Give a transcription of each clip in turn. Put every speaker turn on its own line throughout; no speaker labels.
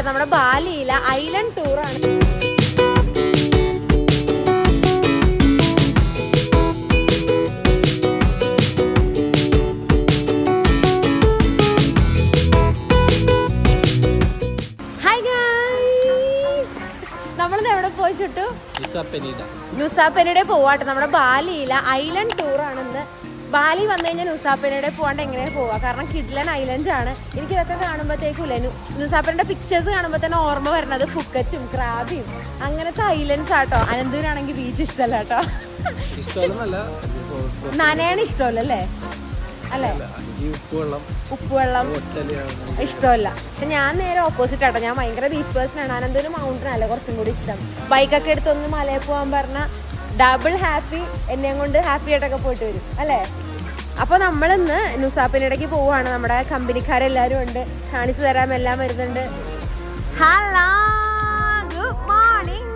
നമ്മുടെ ബാലിയിലെ ഐലൻഡ് ടൂറാണ്. നമ്മളിന്ന് എവിടെ പോയി ചുട്ടു? നുസാപ്പെനിയുടെ പോവാട്ടെ. നമ്മുടെ ബാലിയിലെ ഐലൻഡ് ടൂറാണെന്ന്. ബാലി വന്നു കഴിഞ്ഞാൽ നുസാപ്പെനിയുടെ പോവാണ്ട് എങ്ങനെയാ പോവാ? കാരണം കിഡ്ലൻ ഐലൻഡ് ആണ്. എനിക്കിതൊക്കെ കാണുമ്പോഴത്തേക്കില്ല, നുസാപ്പെനിയുടെ പിക്ചേഴ്സ് കാണുമ്പോൾ തന്നെ ഓർമ്മ വരുന്നത് ഫുക്കറ്റും ക്രാബിയും അങ്ങനത്തെ ഐലൻഡ്സ് ആട്ടോ. അനന്തൂരാണെങ്കിൽ ബീച്ച് ഇഷ്ടമല്ല കേട്ടോ. നനയാണ് ഇഷ്ടമല്ലേ? അല്ലേ? ഉപ്പുവെള്ളം ഇഷ്ടമല്ല. പക്ഷെ ഞാൻ നേരെ ഓപ്പോസിറ്റ് ആട്ടോ. ഞാൻ ഭയങ്കര ബീച്ച് പേഴ്സൺ ആണ്. അനന്തപുരം മൗണ്ടൻ അല്ല കുറച്ചും കൂടി ഇഷ്ടം. ബൈക്കൊക്കെ എടുത്തൊന്ന് മലയിൽ പോകാൻ പറഞ്ഞാൽ ഡബിൾ ഹാപ്പി, എന്നെയും കൊണ്ട് ഹാപ്പി ആയിട്ടൊക്കെ പോയിട്ട് വരും അല്ലേ. അപ്പൊ നമ്മളിന്ന് നുസാപ്പെനിടയ്ക്ക് പോവാണ്. നമ്മുടെ കമ്പനിക്കാരെല്ലാരും ഉണ്ട്, കാണിച്ചു തരാൻ എല്ലാം വരുന്നുണ്ട്. Hello, good morning.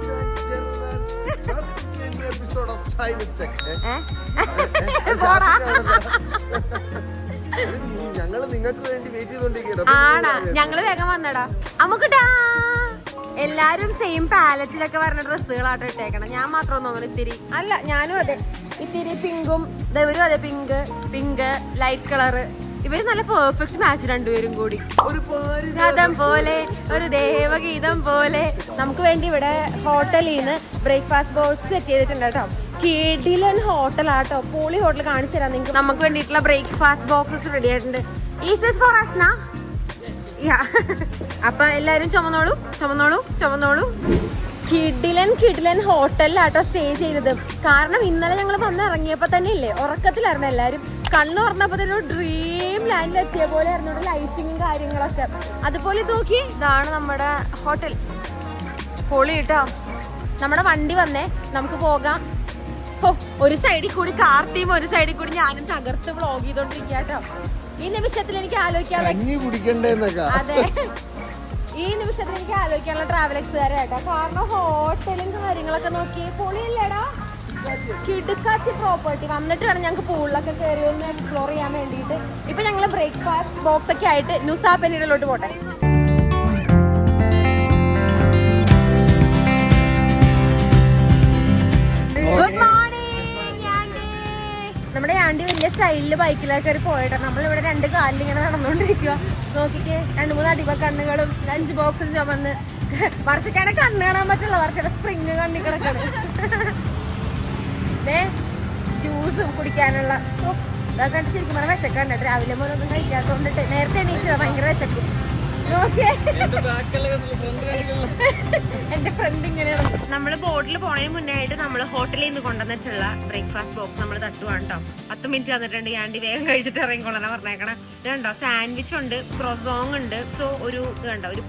ആണാ? ഞങ്ങള് വേഗം വന്നടാ. നമുക്കിട്ടാ എല്ലാരും സെയിം പാലറ്റിലൊക്കെ പറഞ്ഞ ഡ്രസ്സുകളാട്ടോ ഇട്ടേക്കണം. ഞാൻ മാത്രം തോന്നുന്നു ഇത്തിരി അല്ല, ഞാനും അതെ, ഇത്തിരി പിങ്കും ഇവരും അതെ, പിങ്ക് ലൈറ്റ് കളറ്. ഇവര് നല്ല പെർഫെക്റ്റ് മാച്ച് രണ്ടുപേരും കൂടി. ഗീതം പോലെ ഒരു ദേവഗീതം പോലെ. നമുക്ക് വേണ്ടി ഇവിടെ ഹോട്ടലിൽ നിന്ന് ബ്രേക്ക്ഫാസ്റ്റ് ബോക്സ് സെറ്റ് ചെയ്തിട്ടുണ്ട് കേട്ടോ. കിടിലൻ ഹോട്ടലാട്ടോ, പോളി ഹോട്ടൽ കാണിച്ചു തരാം നിങ്ങൾക്ക്. നമുക്ക് വേണ്ടിയിട്ടുള്ള ബ്രേക്ക്ഫാസ്റ്റ് ബോക്സസ് റെഡി ആയിട്ടുണ്ട്. Is this four us now? അപ്പൊ എല്ലാരും ചുമന്നോളൂ. കിടിലൻ ഹോട്ടലിലാട്ടോ സ്റ്റേ ചെയ്തത്. കാരണം ഇന്നലെ ഞങ്ങൾ വന്ന് ഇറങ്ങിയപ്പോ തന്നെ ഇല്ലേ ഉറക്കത്തിലായിരുന്നു എല്ലാരും. കണ്ണു തുറന്നപ്പോ തന്നെ ഒരു ഡ്രീം ലാൻഡിൽ എത്തിയ പോലെ ആയിരുന്നു. ഇവിടെ ലൈറ്റിങ്ങും കാര്യങ്ങളൊക്കെ. അതുപോലെ ഇത് നോക്കി, ഇതാണ് നമ്മുടെ ഹോട്ടൽ. പൊളി കേട്ടോ. നമ്മുടെ വണ്ടി വന്നേ, നമുക്ക് പോകാം. ഒരു സൈഡിൽ കൂടി കാർത്തിയും ഒരു സൈഡിൽ കൂടി ഞാനും തകർത്ത് വ്ളോഗ് ചെയ്തോണ്ടിരിക്കുക കേട്ടോ. ഈ നിമിഷത്തിൽ എനിക്ക് ആലോചിക്കാൻ, അതെ, ഈ നിമിഷത്തിൽ എനിക്ക് ആലോചിക്കാനുള്ള ട്രാവൽ എക്സുകാരെ കേട്ടോ. കാരണം ഹോട്ടലും കാര്യങ്ങളൊക്കെ നോക്കി പൊളിയല്ലേടാ. കിടുക്കാച്ചി പ്രോപ്പർട്ടി. വന്നിട്ട് വേണം ഞങ്ങൾക്ക് പൂളിലൊക്കെ കയറി ഒന്ന് എക്സ്പ്ലോർ ചെയ്യാൻ വേണ്ടിയിട്ട്. ഇപ്പൊ ഞങ്ങള് ബ്രേക്ക്ഫാസ്റ്റ് ബോക്സ് ഒക്കെ ആയിട്ട് നുസാപ്പെനിയിലോട്ട് പോട്ടെ. Good morning. നമ്മുടെ ആൻറ്റി വലിയ സ്റ്റൈലില് ബൈക്കിലൊക്കെ കയറി പോയിട്ടോ. നമ്മളിവിടെ 2 കാലിൽ ഇങ്ങനെ നടന്നുകൊണ്ടിരിക്കുക. നോക്കിക്കേ, 2-3 അടിപ കണ്ണുകളും ലഞ്ച് ബോക്സും ചുമന്ന്. വർഷക്കാണ് കണ്ണ് കാണാൻ പറ്റുള്ള, വർഷയുടെ സ്പ്രിങ് കണ്ണി കിടക്കാണ്. ജ്യൂസും കുടിക്കാനുള്ള ഇതൊക്കെ ശരിക്കും പറഞ്ഞാൽ വിശക്കണ്ട. രാവിലെ മുതലൊന്നും കഴിക്കാത്തോണ്ടിട്ട് നേരത്തെ എണീച്ചതാ, ഭയങ്കര വിശക്കും. എന്റെ ഫ്രണ്ട് ഇങ്ങനെയാണ്. നമ്മള് ബോട്ടിൽ പോണതിന് മുന്നേ ആയിട്ട് നമ്മള് ഹോട്ടലിൽ നിന്ന് കൊണ്ടുവന്നിട്ടുള്ള ബ്രേക്ക്ഫാസ്റ്റ് ബോക്സ് നമ്മൾ തട്ടുവാണ് കേട്ടോ. 10 മിനിറ്റ് വന്നിട്ടുണ്ട്. ആൻറ്റി വേഗം കഴിച്ചിട്ട് ഇറങ്ങിക്കൊള്ളാനാ പറഞ്ഞേക്കണം. ഇത് കണ്ടോ, സാൻഡ്വിച്ച് ഉണ്ട്, ക്രോസോങ് ഉണ്ട്, സോ ഒരു ഇത് കണ്ടോ, ഒരു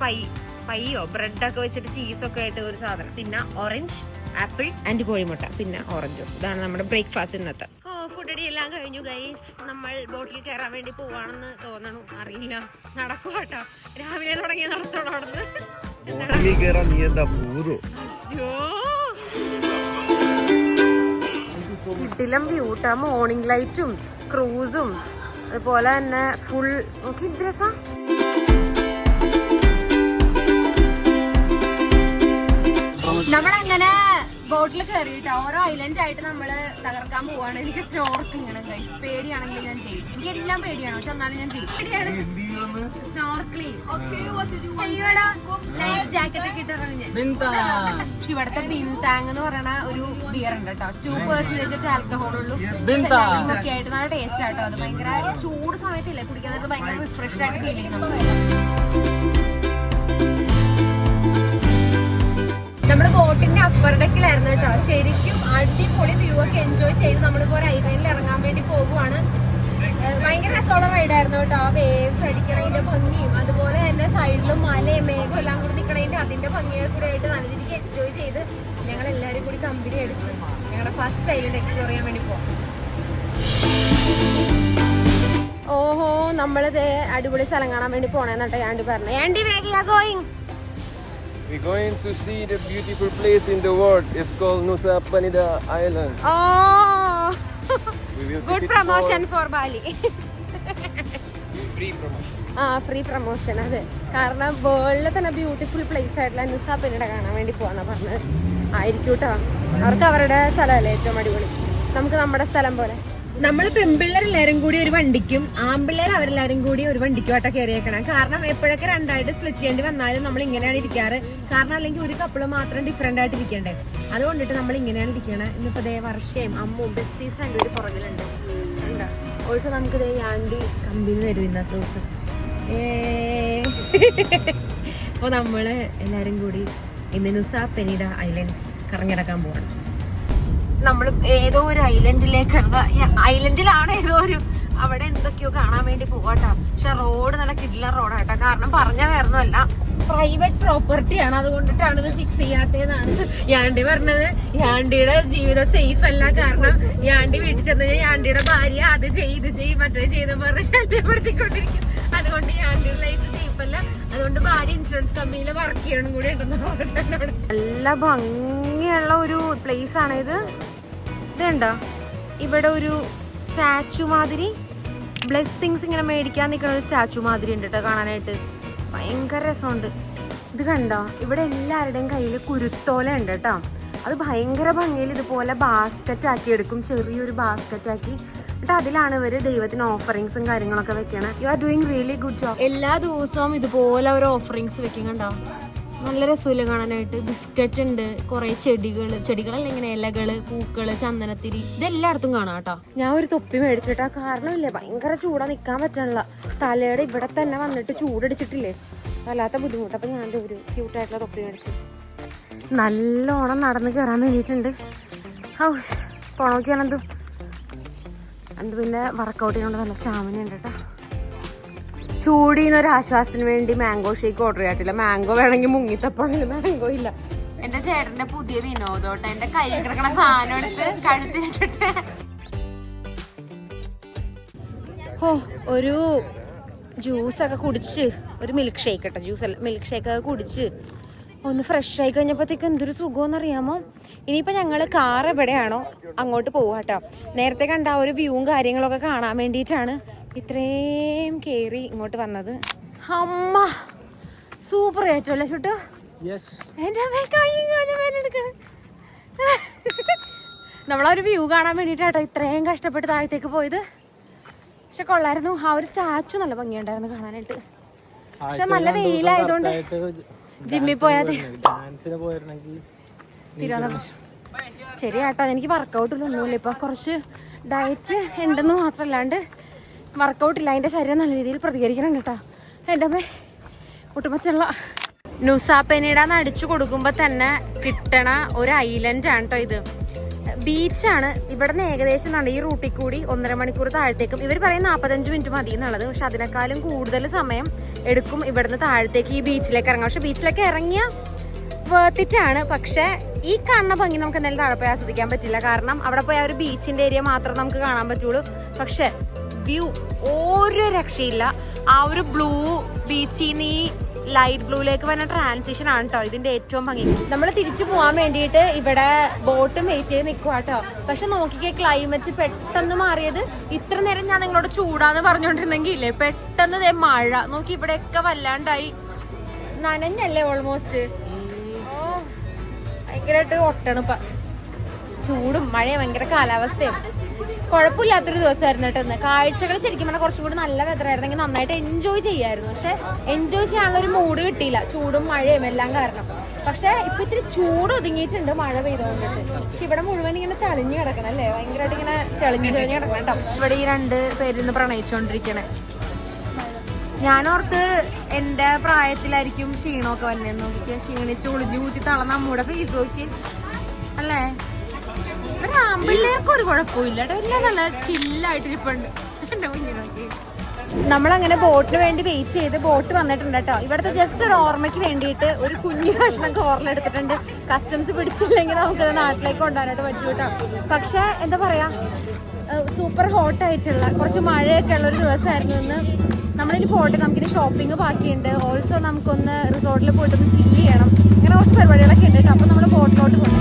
പയ്യോ ബ്രെഡൊക്കെ വെച്ചിട്ട് ചീസൊക്കെ ആയിട്ട് ഒരു സാധനം, പിന്നെ ഓറഞ്ച്, ആപ്പിൾ ആൻഡ് കോഴിമുട്ട, പിന്നെ ഓറഞ്ച് ജ്യൂസ്. ഇതാണ് നമ്മുടെ ബ്രേക്ക്ഫാസ്റ്റ് ഇന്നത്തെ. ഫുഡടി എല്ലാം കഴിഞ്ഞു ഗൈസ്. നമ്മൾ ബോട്ടിൽ കയറാൻ വേണ്ടി പോവാണെന്ന് തോന്നണു, അറിയില്ല. നടക്കുക കേട്ടോ. രാവിലെ തുടങ്ങിയ നടത്തോണം അവിടുന്ന്. കിടിലം വ്യൂട്ടാ. മോർണിംഗ് ലൈറ്റും ക്രൂസും അതുപോലെ തന്നെ ഫുൾ നോക്കി എന്ത് രസാ. നമ്മളങ്ങനെ ബോട്ടിൽ കയറിയിട്ട് ഓരോ ഐലൻഡ് ആയിട്ട് നമ്മള് തകർക്കാൻ പോവാണ്. എനിക്ക് സ്നോർക്കിംഗ് ആണ് ഗൈസ്. പേടിയാണെങ്കിൽ ഞാൻ ചെയ്യും. എനിക്ക് എല്ലാം പേടിയാണ്, പക്ഷെ എന്നാലും ഞാൻ ചെയ്യും. സ്നോർക്കിംഗ് ലൈഫ് ജാക്കറ്റ് ഒക്കെ ഇട്ടിറങ്ങി. ഇവിടുത്തെ ബിൻതാങ് എന്ന് പറയുന്ന ഒരു ബിയർ ഉണ്ട് കേട്ടോ. 2% ആൽക്കഹോൾ ഉള്ളൂ. ഒക്കെ ആയിട്ട് നല്ല ടേസ്റ്റ് ആട്ടോ. അത് ഭയങ്കര ചൂട് സമയത്തില്ലേ കുടിക്കാൻ ഭയങ്കര റിഫ്രഷ് ആയിട്ട് ഫീൽ ചെയ്യുന്നു. നമ്മള് ബോട്ടിന്റെ അപ്പർ ഡെക്കിലായിരുന്നു കേട്ടോ. ശരിക്കും അടിപൊളി വ്യൂ ഒക്കെ എൻജോയ് ചെയ്ത് നമ്മളിപ്പോ ഒരു ഐലൻഡിൽ ഇറങ്ങാൻ വേണ്ടി പോകുവാണ്. ഭയങ്കര രസമുള്ള റൈഡായിരുന്നു കേട്ടോ. ആ വേവ്സ് അടിക്കണതിന്റെ ഭംഗിയും അതുപോലെ തന്നെ സൈഡിലും മലയും മേഘവും എല്ലാം കൂടി നിൽക്കണതിന്റെ അതിന്റെ ഭംഗിയെ കൂടെ ആയിട്ട് നല്ല രീതിക്ക് എൻജോയ് ചെയ്ത് ഞങ്ങൾ എല്ലാവരും കൂടി കമ്പനി അടിച്ച് ഞങ്ങളുടെ ഫസ്റ്റ് ഐലൻഡ് എക്സ്പ്ലോർ ചെയ്യാൻ വേണ്ടി പോകും. ഓഹോ, നമ്മളിത് അടിപൊളി സ്ഥലം കാണാൻ വേണ്ടി പോണേന്നട്ടോ ആൻറ്റി പറഞ്ഞു. ആൻറ്റി വേഗം going.
We're going to see the beautiful place in the world. It's called Nusa Penida Island.
Oh, good promotion for Bali.
Free promotion.
ആ ഫ്രീ പ്രൊമോഷൻ അതെ. കാരണം വേൾഡിലെ തന്നെ ബ്യൂട്ടിഫുൾ പ്ലേസ് ആയിട്ടുള്ള നുസാ പെനിഡ കാണാൻ വേണ്ടി പോവാന്നാ പറഞ്ഞത്. ആയിരിക്കും കേട്ടോ, അവർക്ക് അവരുടെ സ്ഥലമല്ലേ ഏറ്റവും അടിപൊളി, നമുക്ക് നമ്മുടെ സ്ഥലം പോലെ. നമ്മൾ പെൺപിള്ളേരെല്ലാരും കൂടി ഒരു വണ്ടിക്കും ആൺപിള്ളേർ അവരെല്ലാരും കൂടി ഒരു വണ്ടിക്കും ആട്ടോ കയറിയേക്കണം. കാരണം എപ്പോഴൊക്കെ രണ്ടായിട്ട് സ്പ്ലിറ്റ് ചെയ്യേണ്ടി വന്നാലും നമ്മൾ ഇങ്ങനെയാണ് ഇരിക്കാറ്. കാരണം അല്ലെങ്കിൽ ഒരു കപ്പിള് മാത്രം ഡിഫറെന്റ് ആയിട്ട് ഇരിക്കണ്ടേ, അതുകൊണ്ടിട്ട് നമ്മൾ ഇങ്ങനെയാണ് ഇരിക്കണേ. ഇന്നിപ്പോ ദേ വർഷയും അമ്മും ബെസ്റ്റീസ് രണ്ടുപേര് പുറകിലുണ്ട്. ഓൾസോ നമുക്ക് ദേ ആണ്ടി കമ്പനി തരും ഇന്നത്തെ ദിവസം. അപ്പോൾ നമ്മള് എല്ലാരും കൂടി ഇന്ന് നുസാ പെനിഡ ഐലൻഡ് കറങ്ങിടക്കാൻ പോവാണ്. നമ്മൾ ഏതോ ഒരു ഐലൻഡിലാണ് ഏതോ ഒരു അവിടെ എന്തൊക്കെയോ കാണാൻ വേണ്ടി പോവാട്ടോ. പക്ഷെ റോഡ് നല്ല കിഡിലർ റോഡാട്ടോ. കാരണം പറഞ്ഞ വേറൊന്നുമല്ല, പ്രൈവറ്റ് പ്രോപ്പർട്ടിയാണ്, അതുകൊണ്ടിട്ടാണ് ഇത് ഫിക്സ് ചെയ്യാത്തതാണ് യാണ്ടി പറഞ്ഞത്. യാണ്ടിയുടെ ജീവിതം സേഫ് അല്ല. കാരണം യാണ്ടി വീട്ടിൽ ചെന്ന് കഴിഞ്ഞാൽ യാണ്ടിയുടെ ഭാര്യ അത് ചെയ്ത് മറ്റേ ചെയ്ത് പറഞ്ഞ് ശല്യപ്പെടുത്തിക്കൊണ്ടിരിക്കും. അതുകൊണ്ട് യാണ്ടിയുടെ ലൈഫ് സേഫ് അല്ല. അതുകൊണ്ട് ഭാര്യ ഇൻഷുറൻസ് കമ്പനിയിൽ വർക്ക് ചെയ്യണം കൂടി ഉണ്ടെന്ന് പറഞ്ഞിട്ടുണ്ട്. നല്ല ഭംഗിയുള്ള ഒരു പ്ലേസ് ആണ് ഇത്. ഇതുണ്ടോ, ഇവിടെ ഒരു സ്റ്റാച്ചു മാതിരി ബ്ലെസ്സിങ്സ് ഇങ്ങനെ മേടിക്കാൻ നിൽക്കുന്ന ഒരു സ്റ്റാച്ചു മാതിരി ഉണ്ട് കേട്ടോ കാണാനായിട്ട്. ഭയങ്കര രസമുണ്ട്. ഇത് കണ്ടോ, ഇവിടെ എല്ലാവരുടെയും കയ്യിൽ കുരുത്തോല ഉണ്ട് കേട്ടോ. അത് ഭയങ്കര ഭംഗിയിൽ ഇതുപോലെ ബാസ്ക്കറ്റ് ആക്കി എടുക്കും, ചെറിയൊരു ബാസ്ക്കറ്റ് ആക്കി. എന്നിട്ട് അതിലാണ് ഇവര് ദൈവത്തിന് ഓഫറിങ്സും കാര്യങ്ങളൊക്കെ വെക്കണം. You are doing really good job. എല്ലാ ദിവസവും ഇതുപോലെ ഒരു ഓഫറിങ്സ് വെക്കും കണ്ടോ. നല്ല രസമില്ല കാണാനായിട്ട്. ബിസ്ക്കറ്റ് ഉണ്ട്, കുറെ ചെടികളല്ല ഇങ്ങനെ ഇലകള്, പൂക്കള്, ചന്ദനത്തിരി, ഇതെല്ലായിടത്തും കാണാം കേട്ടോ. ഞാൻ ഒരു തൊപ്പി മേടിച്ചിട്ടാ. കാരണമില്ലേ, ഭയങ്കര ചൂടാ, നിക്കാൻ പറ്റണില്ല. തലയുടെ ഇവിടെ തന്നെ വന്നിട്ട് ചൂടടിച്ചിട്ടില്ലേ, വല്ലാത്ത ബുദ്ധിമുട്ട്. അപ്പൊ ഞാൻ ഒരു ക്യൂട്ടായിട്ടുള്ള തൊപ്പി മേടിച്ചു. നല്ലോണം നടന്ന് കയറാൻ വേണ്ടിയിട്ടുണ്ട്. പോണോക്കിയാണെന്തു എന്ത് പിന്നെ വർക്കൗട്ട് ചെയ്യുന്നത് നല്ല സ്റ്റാമിന ഉണ്ട് കേട്ടോ. ചൂടിന്നൊരു ആശ്വാസത്തിന് വേണ്ടി മാംഗോ ഷേക്ക് ഓർഡർ ചെയ്തിട്ടില്ല. മാംഗോ വേണമെങ്കിൽ മുങ്ങിത്തപ്പോഴല്ലേ, മാംഗോ ഇല്ല. എന്റെ ചേട്ടന്റെ പുതിയ വിനോദോട്ടെ, എന്റെ കയ്യിൽ കിടക്കണ സാധനം എടുത്ത് കഴുത്തിലിട്ടിട്ട് ഒരു ജ്യൂസൊക്കെ കുടിച്ച്, ഒരു മിൽക്ക് ഷേക്ക് കേട്ടോ, ജ്യൂസ് അല്ല മിൽക്ക് ഷേക്കൊക്കെ കുടിച്ച് ഒന്ന് ഫ്രഷ് ആയി കഴിഞ്ഞപ്പോഴത്തേക്ക് എന്തൊരു സുഖമെന്ന് അറിയാമോ. ഇനിയിപ്പോൾ ഞങ്ങൾ കാർ എവിടെയാണോ അങ്ങോട്ട് പോവാട്ടോ. നേരത്തെ കണ്ട ആ ഒരു വ്യൂവും കാര്യങ്ങളൊക്കെ കാണാൻ വേണ്ടിയിട്ടാണ് ഇത്രയും കയറി ഇങ്ങോട്ട് വന്നത്. അമ്മ സൂപ്പർ ആയിട്ടല്ലേ ഷൂട്ട്. എൻ്റെ നമ്മളൊരു വ്യൂ കാണാൻ വേണ്ടിയിട്ടാട്ടോ ഇത്രയും കഷ്ടപ്പെട്ട് താഴത്തേക്ക് പോയത്. പക്ഷെ കൊള്ളായിരുന്നു. ആ ഒരു സ്റ്റാച്ചു നല്ല ഭംഗിയുണ്ടായിരുന്നു കാണാനായിട്ട്. പക്ഷെ നല്ല വെയിലായതുകൊണ്ട് ജിമ്മിൽ പോയാൽ തിരുവനന്തപുരം ശരിയാട്ടോ. എനിക്ക് വർക്കൗട്ടിലൊന്നുമില്ല ഇപ്പൊ, കുറച്ച് ഡയറ്റ് ഉണ്ടെന്ന് മാത്രമല്ലാണ്ട് വർക്കൗട്ടില്ല. അതിന്റെ ശരീരം നല്ല രീതിയിൽ പ്രതികരിക്കണം കേട്ടോ. എൻ്റെ അമ്മ ഒട്ടുമച്ചുള്ള നുസാ പെനിഡ അടിച്ചു കൊടുക്കുമ്പോ തന്നെ കിട്ടണ ഒരു ഐലൻഡ് ആണ് കേട്ടോ ഇത്. ബീച്ചാണ്. ഇവിടെ നിന്ന് ഏകദേശം ഈ റൂട്ടിൽ കൂടി 1.5 മണിക്കൂർ താഴത്തേക്കും. ഇവർ പറയും 45 മിനിറ്റ് മതി എന്നുള്ളത്. പക്ഷെ അതിനേക്കാളും കൂടുതൽ സമയം എടുക്കും ഇവിടുന്ന് താഴത്തേക്ക് ഈ ബീച്ചിലേക്ക് ഇറങ്ങാം. പക്ഷെ ബീച്ചിലേക്ക് ഇറങ്ങിയ വേർത്തിട്ടാണ്. പക്ഷെ ഈ കാണുന്ന ഭംഗി നമുക്ക് എന്തായാലും താഴെ പോയി ആസ്വദിക്കാൻ പറ്റില്ല. കാരണം അവിടെ പോയി ആ ഒരു ബീച്ചിന്റെ ഏരിയ മാത്രം നമുക്ക് കാണാൻ പറ്റുള്ളൂ. പക്ഷെ വ്യൂ ഒരു രക്ഷയില്ല. ആ ഒരു ബ്ലൂ ബീച്ചിൽ നിന്ന് ഈ ലൈറ്റ് ബ്ലൂയിലേക്ക് വരുന്ന ട്രാൻസിഷൻ ആണ് കേട്ടോ ഇതിന്റെ ഏറ്റവും ഭംഗി. നമ്മൾ തിരിച്ചു പോകാൻ വേണ്ടിയിട്ട് ഇവിടെ ബോട്ടും വെയിറ്റ് ചെയ്ത് നിൽക്കുക കേട്ടോ. പക്ഷെ നോക്കിക്കേ, ക്ലൈമറ്റ് പെട്ടെന്ന് മാറിയത്. ഇത്ര നേരം ഞാൻ നിങ്ങളോട് ചൂടാന്ന് പറഞ്ഞോണ്ടിരുന്നെങ്കിൽ ഇല്ലേ, പെട്ടെന്ന് മഴ നോക്കി ഇവിടെയൊക്കെ വല്ലാണ്ടായി. നനഞ്ഞല്ലേ ഓൾമോസ്റ്റ്. ഭയങ്കരമായിട്ട് ഒട്ടണിപ്പ ചൂടും മഴയും ഭയങ്കര കാലാവസ്ഥയും. കുഴപ്പമില്ലാത്തൊരു ദിവസമായിരുന്നു കേട്ടോ ഇന്ന്. കാഴ്ചകൾ ശരിക്കും പറഞ്ഞാൽ കുറച്ചും കൂടി നല്ല വെതറായിരുന്നെങ്കിൽ നന്നായിട്ട് എൻജോയ് ചെയ്യായിരുന്നു. പക്ഷെ എൻജോയ് ചെയ്യാനുള്ള ഒരു മൂഡ് കിട്ടിയില്ല, ചൂടും മഴയും എല്ലാം കാരണം. പക്ഷെ ഇപ്പൊ ഇത്തിരി ചൂട് ഒതുങ്ങിയിട്ടുണ്ട് മഴ പെയ്തുകൊണ്ടിട്ട്. പക്ഷെ ഇവിടെ മുഴുവൻ ഇങ്ങനെ ചളിഞ്ഞ് കിടക്കണം അല്ലേ, ഭയങ്കരമായിട്ട് ഇങ്ങനെ ചളിഞ്ഞ് കിടക്കണം കേട്ടോ. ഇവിടെ ഈ 2 പേരിന്ന് പ്രണയിച്ചോണ്ടിരിക്കണേ. ഞാനോർത്ത് എന്റെ പ്രായത്തിലായിരിക്കും ക്ഷീണമൊക്കെ വന്നേന്ന്. നോക്കിക്ക്, ക്ഷീണിച്ച് ഒളിഞ്ഞു കൂത്തി തളർന്ന അമ്മൂടെ ഫേസ് നോക്കി അല്ലേ. ആമ്പിള്ളേർക്ക് ഒരു കുഴപ്പമില്ല കേട്ടോ, എല്ലാം നല്ല ചില്ലായിട്ടിരിപ്പുണ്ട് എന്റെ കുഞ്ഞിനൊക്കെ. നമ്മളങ്ങനെ ബോട്ടിന് വേണ്ടി വെയിറ്റ് ചെയ്ത് ബോട്ട് വന്നിട്ടുണ്ട് കേട്ടോ. ഇവിടുത്തെ ജസ്റ്റ് ഒരു ഓർമ്മയ്ക്ക് വേണ്ടിയിട്ട് ഒരു കുഞ്ഞു കഷ്ണം കോറിലെടുത്തിട്ടുണ്ട്. കസ്റ്റംസ് പിടിച്ചില്ലെങ്കിൽ നമുക്കത് നാട്ടിലേക്ക് കൊണ്ടുപോകാനായിട്ട് പറ്റും കേട്ടോ. പക്ഷെ എന്താ പറയാ, സൂപ്പർ ഹോട്ടായിട്ടുള്ള കുറച്ച് മഴയൊക്കെ ഉള്ളൊരു ദിവസമായിരുന്നു ഇന്ന്. നമ്മളിനി പോട്ടെ, നമുക്കിനി ഷോപ്പിംഗ് ബാക്കിയുണ്ട്. ഓൾസോ നമുക്കൊന്ന് റിസോർട്ടിൽ പോയിട്ടൊന്ന് ചില്ല് ചെയ്യണം. ഇങ്ങനെ കുറച്ച് പരിപാടികളൊക്കെ ഉണ്ട് കേട്ടോ. അപ്പോൾ നമ്മൾ ബോട്ടിലോട്ട് പോകും.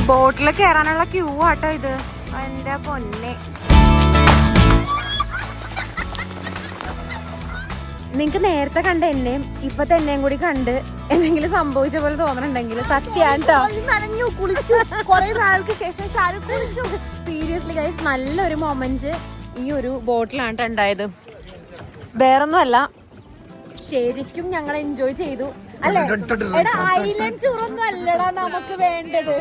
ബോട്ടിൽ കയറാനുള്ള ക്യൂ ആട്ടോ ഇത്. എൻ്റെ പൊന്നെ, നിങ്ങക്ക് നേരത്തെ കണ്ട എന്നെയും ഇപ്പത്തെ എന്നെയും കൂടി കണ്ട് എന്തെങ്കിലും സംഭവിച്ച പോലെ തോന്നണുണ്ടെങ്കിൽ സത്യാട്ടോ സീരിയസ്ലി ഗൈസ് നല്ലൊരു മൊമെന്റ് ഈ ഒരു ബോട്ടിലാണ് ഉണ്ടായത്. വേറൊന്നും അല്ല, ശരിക്കും ഞങ്ങൾ എൻജോയ് ചെയ്തു അല്ലേ? എടാ ഐലൻഡ് ടൂർ ഒന്നും അല്ലടാ നമുക്ക് വേണ്ടത്,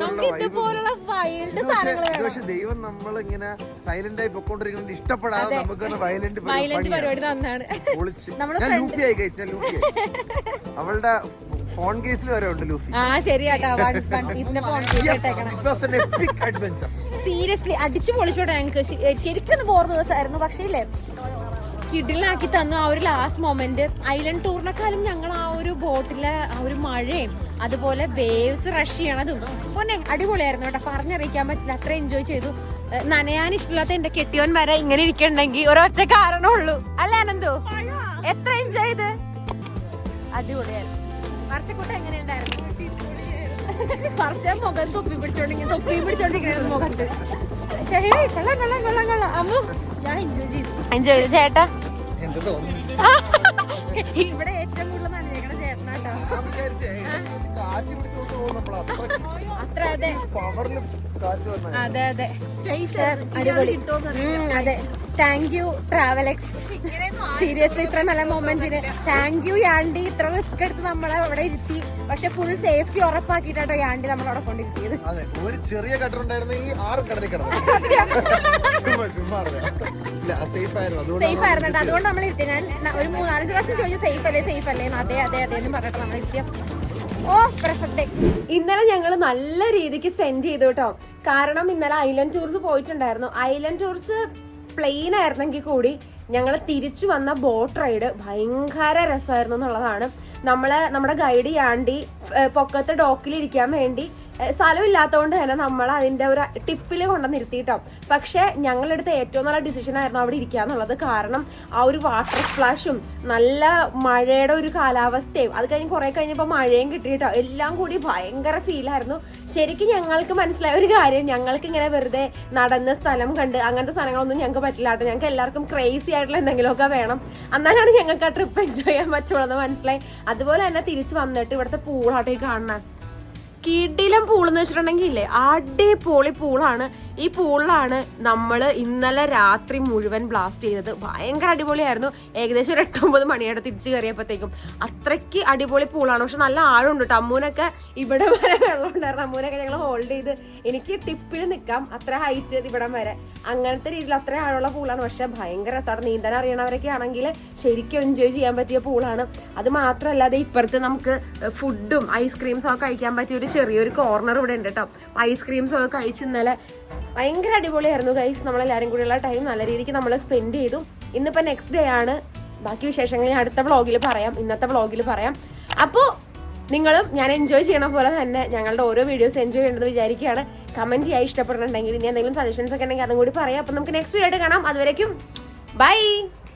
നമുക്ക് ഇതുപോലുള്ള വൈൽഡ് സാധനങ്ങൾ.
ദൈവം നമ്മളിങ്ങനെ സൈലന്റ് ആയി പൊക്കോണ്ടിരിക്കുന്നത് ഇഷ്ടപ്പെടാതെ നമുക്ക് വയലന്റ്
പരിപാടി തന്നാണ്.
അവളുടെ ഫോൺ കേസിൽ വരെ ഉണ്ട് ലൂഫി.
ആ ശരിയാട്ടാ, വൺ പീസിന്റെ ഫോൺ സീരിയസ്ലി അടിച്ചു പൊളിച്ചോട്ടെ. ഞങ്ങക്ക് ശരിക്കും ബോർ ദിവസമായിരുന്നു, പക്ഷേ ഇല്ലേ കിഡിലാക്കി തന്നു ആ ഒരു ലാസ്റ്റ് മൊമെന്റ്. ഐലൻഡ് ടൂറിനെക്കാളും ഞങ്ങൾ ആ ഒരു ബോട്ടിലെ ആ ഒരു മഴയും അതുപോലെ വേവ്സ് റഷ് ചെയ്യണതും പൊന്നെ അടിപൊളിയായിരുന്നു കേട്ടോ, പറഞ്ഞറിയിക്കാൻ പറ്റില്ല, അത്ര എൻജോയ് ചെയ്തു. നനയാൻ ഇഷ്ടമില്ലാത്ത എന്റെ കെട്ടിയോൻ വരെ ഇങ്ങനെ ഇരിക്കണ്ടെങ്കിൽ ഒരൊറ്റ കാരണമുള്ളൂ അല്ലേ അനന്തു? എത്ര എൻജോയ് ചെയ്ത്, അടിപൊളിയായിരുന്നു. വർഷക്കൂട്ടം എങ്ങനെയുണ്ടായിരുന്നു? വർഷ മുഖം തൊപ്പി പിടിച്ചോണ്ടിരിക്കുന്ന മുഖത്ത്. ശരി, കൊള്ളാം കൊള്ളാം കൊള്ളാം കൊള്ളാം. അമ്മു എൻജോയ് ചെയ്തു. ചേട്ടാ ഇവിടെ ഏറ്റവും കൂടുതൽ നനഞ്ഞേക്കണ ചേട്ടനാട്ടോ. അത്ര അതെ അതെ അതെ അടിപൊളി. അതെ, താങ്ക് യു ട്രാവലെക്സ്, സീരിയസ്ലി ഇത്ര നല്ല മൊമെന്റിന് താങ്ക് യു യാണ്ടി. ഇത്ര റിസ്ക് എടുത്ത് നമ്മളെ അവിടെ ഇരുത്തി, പക്ഷെ ഫുൾ സേഫ്റ്റി ഉറപ്പാക്കിയിട്ടോ യാണ്ടി നമ്മളവിടെ കൊണ്ടിരുത്തിയത്.
ഒരു ചെറിയ കട്ടറുണ്ടായിരുന്നെങ്കിൽ 6 കടലിൽ സേഫ്
ആയിരുന്നു. അതുകൊണ്ട് നമ്മൾ ഇരുത്തി. ഞാൻ ഒരു 3-4 പ്രാവശ്യം ചോദിച്ചു സേഫ് അല്ലേ സേഫ് അല്ലേ, അതെ അതെ അതെ എന്ന് പറഞ്ഞിട്ട് നമ്മൾ ഇരുത്തിയ. ഓ പെർഫെക്റ്റ്. ഇന്നലെ ഞങ്ങൾ നല്ല രീതിക്ക് സ്പെൻഡ് ചെയ്തു കേട്ടോ. കാരണം ഇന്നലെ ഐലൻഡ് ടൂർസ് പോയിട്ടുണ്ടായിരുന്നു. ഐലൻഡ് ടൂർസ് പ്ലെയിൻ ആയിരുന്നെങ്കിൽ കൂടി ഞങ്ങൾ തിരിച്ചു വന്ന ബോട്ട് റൈഡ് ഭയങ്കര രസമായിരുന്നു എന്നുള്ളതാണ്. നമ്മുടെ ഗൈഡ് യാണ്ടി പൊക്കത്തെ ഡോക്കിൽ ഇരിക്കാൻ വേണ്ടി സ്ഥലമില്ലാത്തതുകൊണ്ട് തന്നെ നമ്മൾ അതിൻ്റെ ഒരു ടിപ്പിൽ കൊണ്ടുവന്നിരുത്തിട്ടോ. പക്ഷെ ഞങ്ങളെടുത്ത ഏറ്റവും നല്ല ഡിസിഷൻ ആയിരുന്നു അവിടെ ഇരിക്കുക എന്നുള്ളത്. കാരണം ആ ഒരു വാട്ടർ സ്പ്ലാഷും നല്ല മഴയുടെ ഒരു കാലാവസ്ഥയും അത് കഴിഞ്ഞ് കുറെ കഴിഞ്ഞപ്പോൾ മഴയും കിട്ടിയിട്ടോ. എല്ലാം കൂടി ഭയങ്കര ഫീലായിരുന്നു. ശരിക്കും ഞങ്ങൾക്ക് മനസ്സിലായ ഒരു കാര്യം, ഞങ്ങൾക്ക് ഇങ്ങനെ വെറുതെ നടന്ന് സ്ഥലം കണ്ട് അങ്ങനത്തെ സ്ഥലങ്ങളൊന്നും ഞങ്ങൾക്ക് പറ്റില്ല കേട്ടോ. ഞങ്ങൾക്ക് എല്ലാവർക്കും ക്രേസി ആയിട്ടുള്ള എന്തെങ്കിലുമൊക്കെ വേണം, എന്നാലാണ് ഞങ്ങൾക്ക് ആ ട്രിപ്പ് എൻജോയ് ചെയ്യാൻ പറ്റുള്ളൂ എന്ന് മനസ്സിലായി. അതുപോലെ തന്നെ തിരിച്ച് വന്നിട്ട് ഇവിടുത്തെ പൂളാട്ടോ ഈ കാണുന്നത്. കിടിലം പൂളെന്ന് വെച്ചിട്ടുണ്ടെങ്കിൽ ഇല്ലേ അടിപൊളി പൂളാണ്. ഈ പൂളിലാണ് നമ്മൾ ഇന്നലെ രാത്രി മുഴുവൻ ബ്ലാസ്റ്റ് ചെയ്തത്. ഭയങ്കര അടിപൊളിയായിരുന്നു. ഏകദേശം ഒരു 8-9 മണിയോടെ തിരിച്ചു കയറിയപ്പോഴത്തേക്കും അത്രയ്ക്ക് അടിപൊളി പൂളാണ്. പക്ഷെ നല്ല ആഴമുണ്ട് കേട്ടോ. അമ്മൂനൊക്കെ ഇവിടെ വരെ വെള്ളം ഉണ്ടായിരുന്നു. അമ്മൂനൊക്കെ ഞങ്ങൾ ഹോൾഡ് ചെയ്ത് എനിക്ക് ടിപ്പിൽ നിൽക്കാം, അത്ര ഹൈറ്റ് ഇവിടം വരെ, അങ്ങനത്തെ രീതിയിൽ അത്ര ആഴമുള്ള പൂളാണ്. പക്ഷെ ഭയങ്കര രസമാണ്. നീന്താൻ അറിയണവരൊക്കെ ആണെങ്കിൽ ശരിക്കും എൻജോയ് ചെയ്യാൻ പറ്റിയ പൂളാണ്. അത് മാത്രമല്ല അത് ഇപ്പുറത്ത് നമുക്ക് ഫുഡും ഐസ്ക്രീംസും ഒക്കെ കഴിക്കാൻ പറ്റിയ ഒരു ചെറിയൊരു കോർണർ ഇവിടെ ഉണ്ട് കേട്ടോ. ഐസ്ക്രീംസും ഒക്കെ കഴിച്ച് ഇന്നലെ ഭയങ്കര അടിപൊളിയായിരുന്നു ഗൈസ്. നമ്മളെല്ലാവരും കൂടിയുള്ള ടൈം നല്ല രീതിക്ക് നമ്മൾ സ്പെൻഡ് ചെയ്തു. ഇന്നിപ്പോൾ നെക്സ്റ്റ് ഡേ ആണ്. ബാക്കി വിശേഷങ്ങൾ ഞാൻ അടുത്ത വ്ളോഗിൽ പറയാം, ഇന്നത്തെ വ്ളോഗിൽ പറയാം. അപ്പോൾ നിങ്ങളും ഞാൻ എൻജോയ് ചെയ്യണ പോലെ തന്നെ ഞങ്ങളുടെ ഓരോ വീഡിയോസ് എൻജോയ് ചെയ്യേണ്ടത് വിചാരിക്കുകയാണ്. കമൻറ്റ് ചെയ്യാൻ ഇഷ്ടപ്പെടുന്നുണ്ടെങ്കിൽ ഇനി എന്തെങ്കിലും സജഷൻസ് ഒക്കെ ഉണ്ടെങ്കിൽ അതും കൂടി പറയാം. അപ്പോൾ നമുക്ക് നെക്സ്റ്റ് വീഡിയോ ആയിട്ട് കാണാം. അതുവരേക്കും ബൈ.